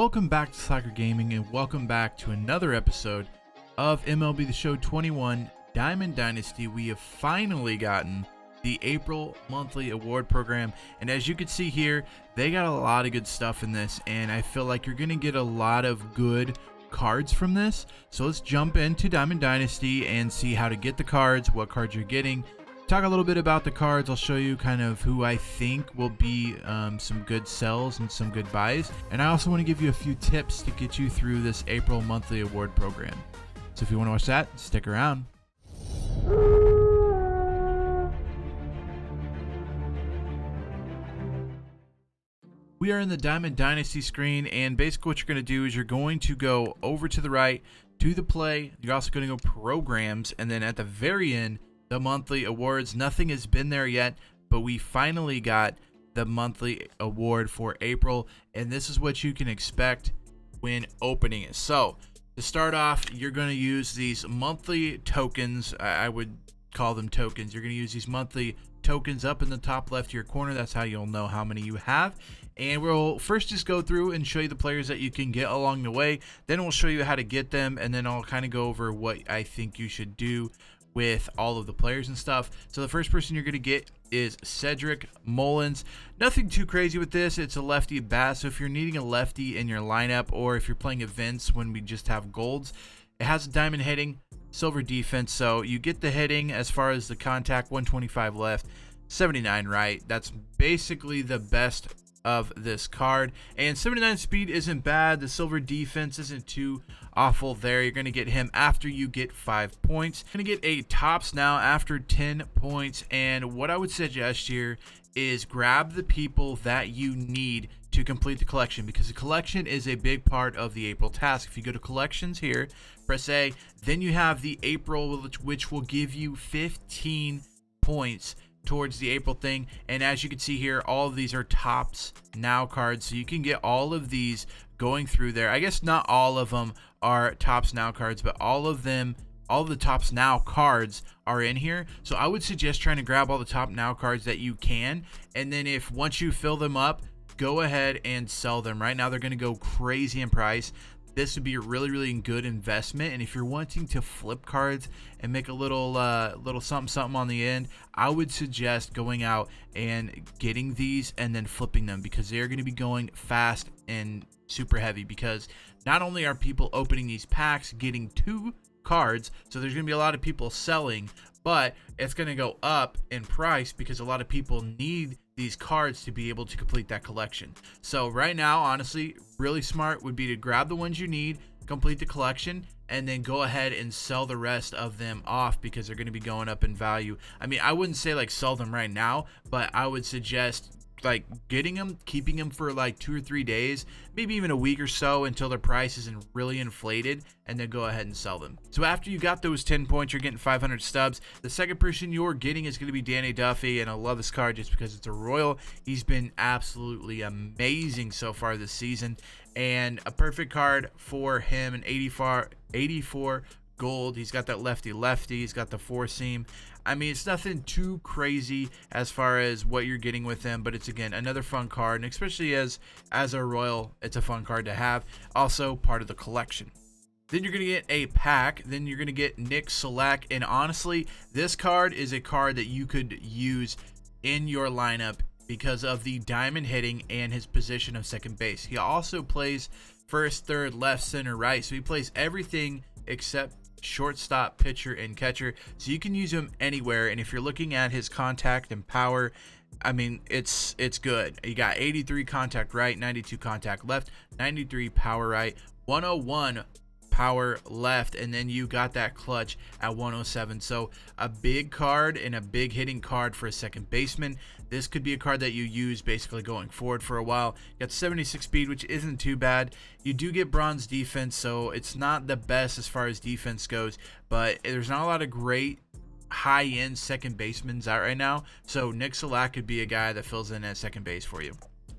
Welcome back to Soccer Gaming, and welcome back to another episode of MLB The Show 21 Diamond Dynasty. We have finally gotten the April monthly award program, and as you can see here, they got a lot of good stuff in this, and I feel like you're going to get a lot of good cards from this. So let's jump into Diamond Dynasty and see how to get the cards, what cards you're getting. Talk a little bit about the cards. I'll show you kind of who I think will be some good sells and some good buys, and I also want to give you a few tips to get you through this April monthly award program. So if you want to watch that, stick around. We are in the Diamond Dynasty screen, and basically what you're going to do is you're going to go over to the right, do the play. You're also going to go programs, and then at the very end, the monthly awards. Nothing has been there yet, but we finally got the monthly award for April, and this is what you can expect when opening it. So to start off, you're going to use these monthly tokens. I would call them tokens. You're going to use these monthly tokens up in the top left of your corner. That's how you'll know how many you have. And we'll first just go through and show you the players that you can get along the way. Then we'll show you how to get them, and then I'll kind of go over what I think you should do with all of the players and stuff. So the first person you're going to get is Cedric Mullins. Nothing too crazy with this. It's a lefty bat, so if you're needing a lefty in your lineup, or if you're playing events when we just have golds, it has a diamond hitting, silver defense, so you get the hitting as far as the contact, 125 left, 79 right. That's basically the best of this card, and 79 speed isn't bad. The silver defense isn't too awful there. You're going to get him after you get 5 points. You're going to get a tops now after 10 points, and what I would suggest here is grab the people that you need to complete the collection, because the collection is a big part of the April task. If you go to collections here, press A, then you have the April, which will give you 15 points towards the April thing. And as you can see here, all of these are tops now cards, so you can get all of these going through there. I guess not all of them are tops now cards, but all of them, all of the tops now cards are in here. So I would suggest trying to grab all the top now cards that you can, and then if once you fill them up, go ahead and sell them. Right now they're going to go crazy in price. This would be a really good investment, and if you're wanting to flip cards and make a little something on the end, I would suggest going out and getting these and then flipping them, because they're going to be going fast and super heavy, because not only are people opening these packs getting 2 cards, so there's going to be a lot of people selling, but it's going to go up in price because a lot of people need these cards to be able to complete that collection. So right now, honestly, really smart would be to grab the ones you need, complete the collection, and then go ahead and sell the rest of them off, because they're going to be going up in value. I mean, I wouldn't say like sell them right now, but I would suggest like getting them, keeping them for like 2 or 3 days, maybe even a week or so, until their price isn't really inflated, and then go ahead and sell them. So after you got those 10 points, you're getting 500 stubs. The second person you're getting is going to be Danny Duffy, and I love this card just because it's a Royal. He's been absolutely amazing so far this season, and a perfect card for him, an 84 gold. He's got that lefty, he's got the 4-seam. I mean, it's nothing too crazy as far as what you're getting with him, but it's, again, another fun card, and especially as a Royal, it's a fun card to have. Also part of the collection. Then you're going to get a pack. Then you're going to get Nick Selak, and honestly, this card is a card that you could use in your lineup because of the diamond hitting and his position of second base. He also plays first, third, left, center, right, so he plays everything except shortstop, pitcher, and catcher, so you can use him anywhere. And if you're looking at his contact and power, I mean, it's good. You got 83 contact right, 92 contact left, 93 power right, 101 power left, and then you got that clutch at 107. So a big card and a big hitting card for a second baseman. This could be a card that you use basically going forward for a while. You got 76 speed, which isn't too bad. You do get bronze defense, so it's not the best as far as defense goes, but there's not a lot of great high-end second basemen out right now, so Nick Selak could be a guy that fills in at second base for you.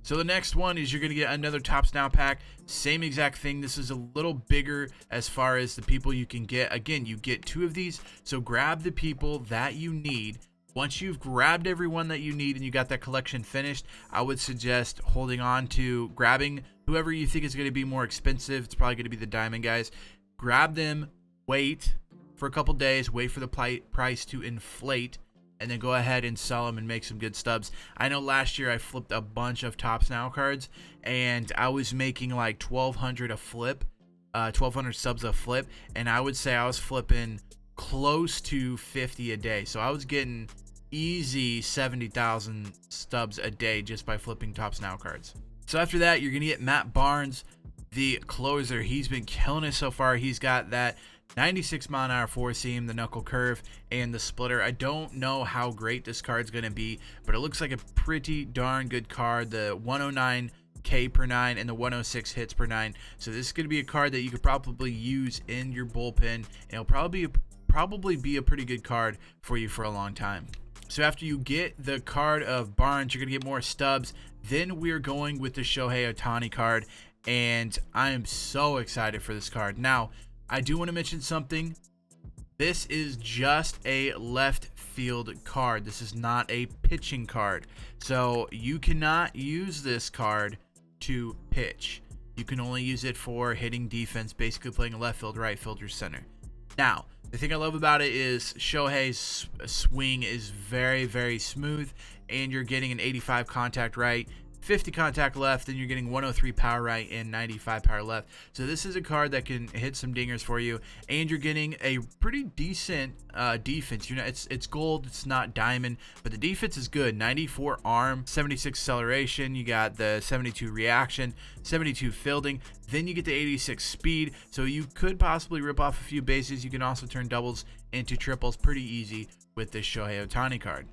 So the next one is you're going to get another Tops Now pack. Same exact thing. This is a little bigger as far as the people you can get. Again, you get 2 of these, so grab the people that you need. Once you've grabbed everyone that you need and you got that collection finished, I would suggest holding on to grabbing whoever you think is going to be more expensive, it's probably going to be the diamond guys. Grab them, wait for a couple days, wait for the price to inflate, and then go ahead and sell them and make some good stubs. I know last year I flipped a bunch of Tops Now cards, and I was making like 1,200 a flip, 1,200 subs a flip, and I would say I was flipping close to 50 a day. So I was getting easy 70,000 stubs a day just by flipping Tops Now cards. So after that, you're going to get Matt Barnes, the closer. He's been killing it so far. He's got that 96 mile an hour four seam, the knuckle curve, and the splitter. I don't know how great this card's going to be, but it looks like a pretty darn good card. The 109 K per 9 and the 106 hits per 9. So this is going to be a card that you could probably use in your bullpen, and it'll probably be a pretty good card for you for a long time. So after you get the card of Barnes, you're going to get more stubs. Then we're going with the Shohei Otani card, and I am so excited for this card. Now, I do want to mention something. This is just a left field card. This is not a pitching card. So you cannot use this card to pitch. You can only use it for hitting defense, basically playing left field, right field, or center. Now, the thing I love about it is Shohei's swing is very, very smooth, and you're getting an 85 contact right, 50 contact left, and you're getting 103 power right and 95 power left. So this is a card that can hit some dingers for you, and you're getting a pretty decent defense. It's gold, it's not diamond, but the defense is good. 94 arm, 76 acceleration, you got the 72 reaction, 72 fielding, then you get the 86 speed, so you could possibly rip off a few bases. You can also turn doubles into triples pretty easy with this Shohei Otani card.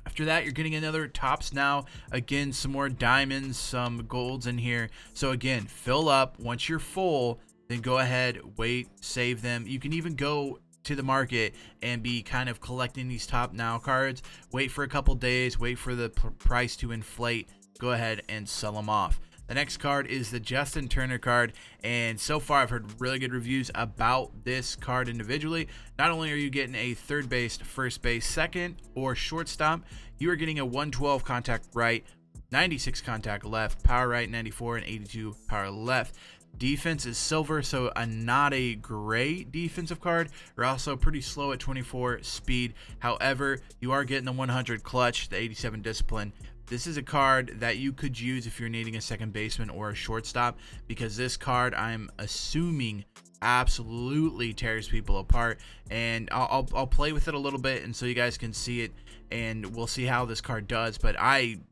After that, you're getting another Tops Now. Again, some more diamonds, some golds in here. So again, fill up. Once you're full, then go ahead, wait, save them. You can even go to the market and be kind of collecting these Top Now cards. Wait for a couple days, wait for the price to inflate. Go ahead and sell them off. The next card is the Justin Turner card, and so far I've heard really good reviews about this card individually. Not only are you getting a third base, first base, second, or shortstop, you are getting a 112 contact right, 96 contact left, power right 94, and 82 power left. Defense is silver, so not a great defensive card. You're also pretty slow at 24 speed. However, you are getting the 100 clutch, the 87 discipline. This is a card that you could use if you're needing a second baseman or a shortstop, because this card, I'm assuming, absolutely tears people apart. And I'll play with it a little bit, and so you guys can see it, and we'll see how this card does. But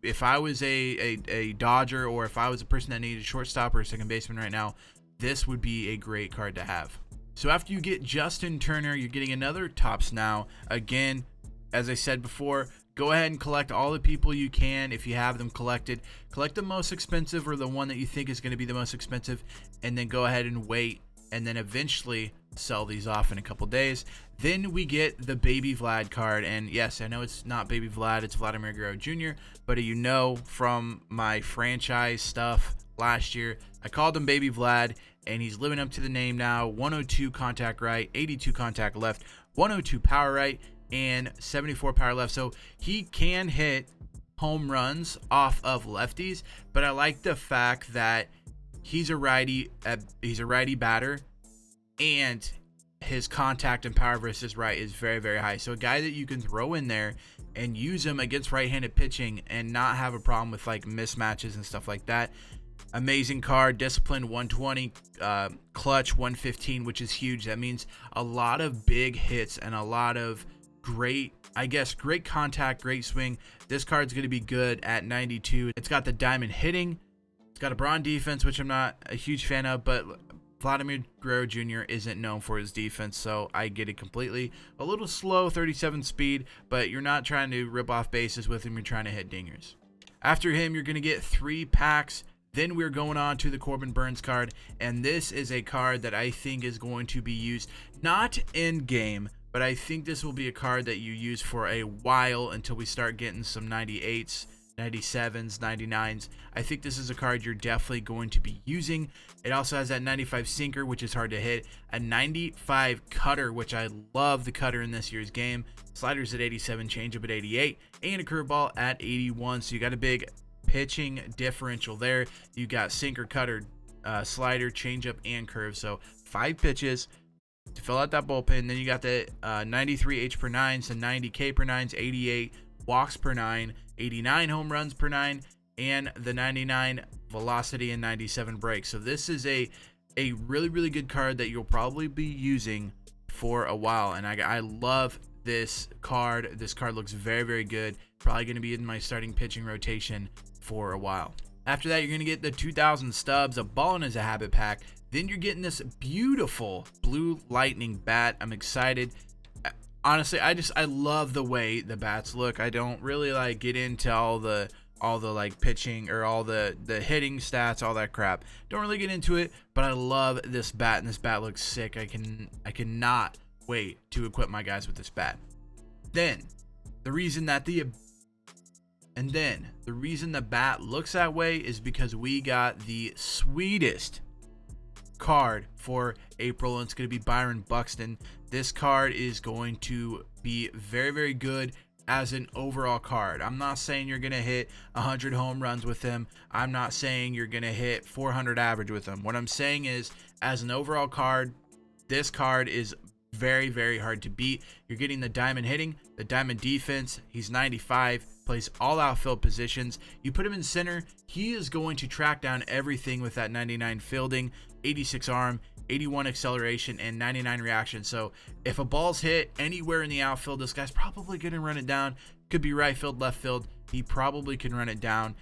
if I was a Dodger, or if I was a person that needed a shortstop or a second baseman right now, this would be a great card to have. So after you get Justin Turner, you're getting another Tops Now. Again, as I said before, go ahead and collect all the people you can if you have them collected. Collect the most expensive, or the one that you think is going to be the most expensive, and then go ahead and wait, and then eventually sell these off in a couple days. Then we get the Baby Vlad card, and yes, I know it's not Baby Vlad, it's Vladimir Guerrero Jr., but you know from my franchise stuff last year, I called him Baby Vlad, and he's living up to the name now. 102 contact right, 82 contact left, 102 power right, and 74 power left. So he can hit home runs off of lefties, but I like the fact that he's a righty batter, and his contact and power versus right is very, very high. So a guy that you can throw in there and use him against right-handed pitching and not have a problem with like mismatches and stuff like that. Amazing card. Discipline 120, clutch 115, which is huge. That means a lot of big hits and a lot of great contact, great swing. This card's going to be good at 92. It's got the diamond hitting. It's got a bronze defense, which I'm not a huge fan of, but Vladimir Guerrero Jr. isn't known for his defense, so I get it completely. A little slow, 37 speed, but you're not trying to rip off bases with him. You're trying to hit dingers. After him, you're going to get 3 packs. Then we're going on to the Corbin Burnes card, and this is a card that I think is going to be used not in game, but I think this will be a card that you use for a while until we start getting some 98s, 97s, 99s. I think this is a card you're definitely going to be using. It also has that 95 sinker, which is hard to hit, a 95 cutter, which I love the cutter in this year's game, sliders at 87, changeup at 88, and a curveball at 81. So you got a big pitching differential there. You got sinker, cutter, slider, changeup, and curve. So 5 pitches to fill out that bullpen. Then you got the 93 H per 9, so 90 K per 9s, 88 walks per 9, 89 home runs per 9, and the 99 velocity and 97 breaks. So this is a really good card that you'll probably be using for a while, and I love this card. This card looks very good. Probably going to be in my starting pitching rotation for a while. After that, you're going to get the 2000 Stubbs, a Ballin' as a Habit pack. Then you're getting this beautiful Blue Lightning bat. I'm excited. Honestly, I love the way the bats look. I don't really like get into all the like pitching or all the hitting stats, all that crap. Don't really get into it, but I love this bat, and this bat looks sick. I cannot wait to equip my guys with this bat. Then the reason the bat looks that way is because we got the sweetest card for April, and it's going to be Byron Buxton. This card is going to be very good as an overall card. I'm not saying you're going to hit 100 home runs with him. I'm not saying you're going to hit 400 average with him. What I'm saying is, as an overall card, this card is very hard to beat. You're getting the diamond hitting, the diamond defense. He's 95, plays all outfield positions. You put him in center, he is going to track down everything with that 99 fielding, 86 arm, 81 acceleration, and 99 reaction. So if a ball's hit anywhere in the outfield, this guy's probably going to run it down. Could be right field, left field. He probably can run it down.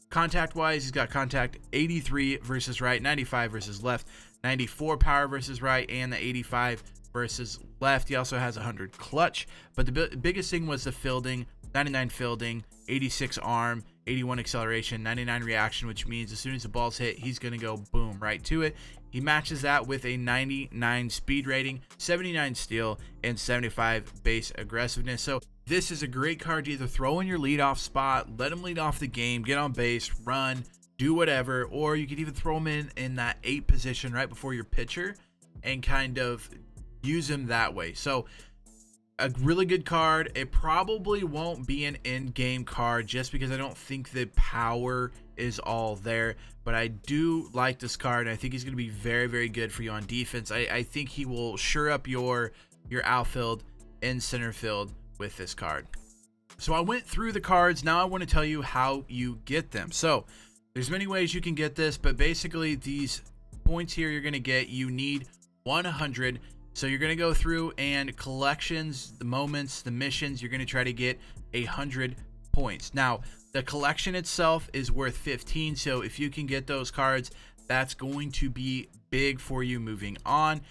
Contact wise, he's got contact 83 versus right, 95 versus left, 94 power versus right, and the 85 versus left. He also has 100 clutch, but the biggest thing was the fielding, 99 fielding, 86 arm, 81 acceleration, 99 reaction, which means as soon as the ball's hit, he's going to go boom right to it. He matches that with a 99 speed rating, 79 steal, and 75 base aggressiveness. So this is a great card to either throw in your leadoff spot, let him lead off the game, get on base, run, do whatever, or you could even throw him in that 8 position right before your pitcher and kind of use him that way. So a really good card. It probably won't be an in-game card just because I don't think the power is all there, but I do like this card, and I think he's going to be very good for you on defense. I think he will shore up your outfield and center field with this card. So I went through the cards. Now I want to tell you how you get them. So there's many ways you can get this, but basically these points here you're going to get, you need 100. So you're going to go through and collections, the moments, the missions, you're going to try to get 100 points. Now, the collection itself is worth 15. So if you can get those cards, that's going to be big for you moving on.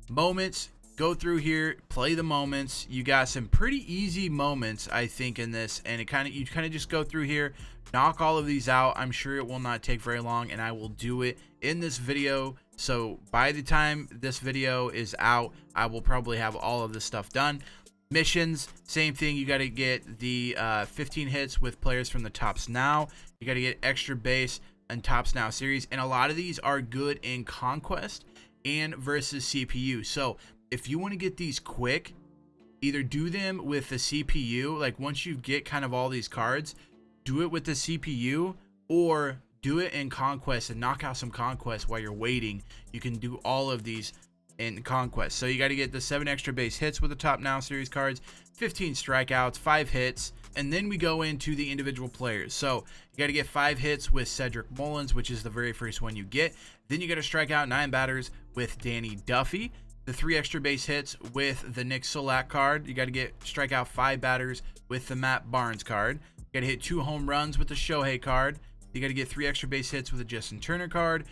Moments, go through here, play the moments. You got some pretty easy moments, I think, in this, and you kind of just go through here, knock all of these out. I'm sure it will not take very long, and I will do it in this video. So by the time this video is out, I will probably have all of this stuff done. Missions, same thing. You got to get the 15 hits with players from the Tops Now. You got to get extra base and Tops Now series, and a lot of these are good in Conquest and versus CPU. So if you want to get these quick, either do them with the CPU, like once you get kind of all these cards, do it with the CPU, or do it in Conquest and knock out some Conquest while you're waiting. You can do all of these in Conquest. So you got to get the 7 extra base hits with the Top Now series cards, 15 strikeouts, 5 hits, and then we go into the individual players. So you got to get 5 hits with Cedric Mullins, which is the very first one you get. Then you got to strike out 9 batters with Danny Duffy. The 3 extra base hits with the Nick Solak card. You got to strike out 5 batters with the Matt Barnes card. You got to hit 2 home runs with the Shohei card. You got to get 3 extra base hits with the Justin Turner card,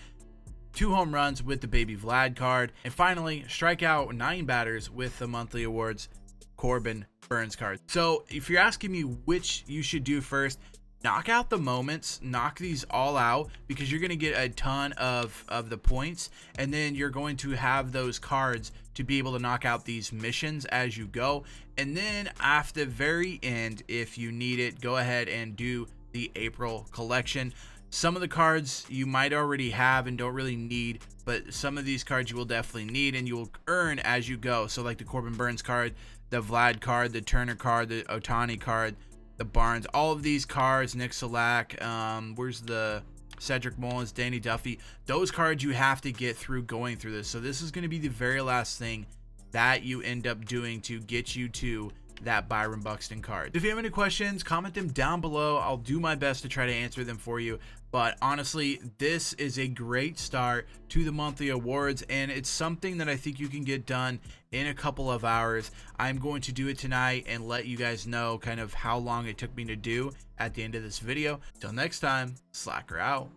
2 home runs with the Baby Vlad card, and finally strike out 9 batters with the monthly awards Corbin Burns card. So if you're asking me which you should do first, knock out the moments, knock these all out, because you're going to get a ton of the points, and then you're going to have those cards to be able to knock out these missions as you go. And then at the very end, if you need it, go ahead and do the April collection. Some of the cards you might already have and don't really need, but some of these cards you will definitely need and you will earn as you go. So like the Corbin Burns card, the Vlad card, the Turner card, the Otani card, the Barnes, all of these cards, Nick Solak, where's the Cedric Mullins, Danny Duffy, those cards you have to get through going through this. So this is going to be the very last thing that you end up doing to get you to that Byron Buxton card. If you have any questions, comment them down below. I'll do my best to try to answer them for you. But honestly, this is a great start to the monthly awards, and it's something that I think you can get done in a couple of hours. I'm going to do it tonight and let you guys know kind of how long it took me to do at the end of this video. Till next time, Slacker out.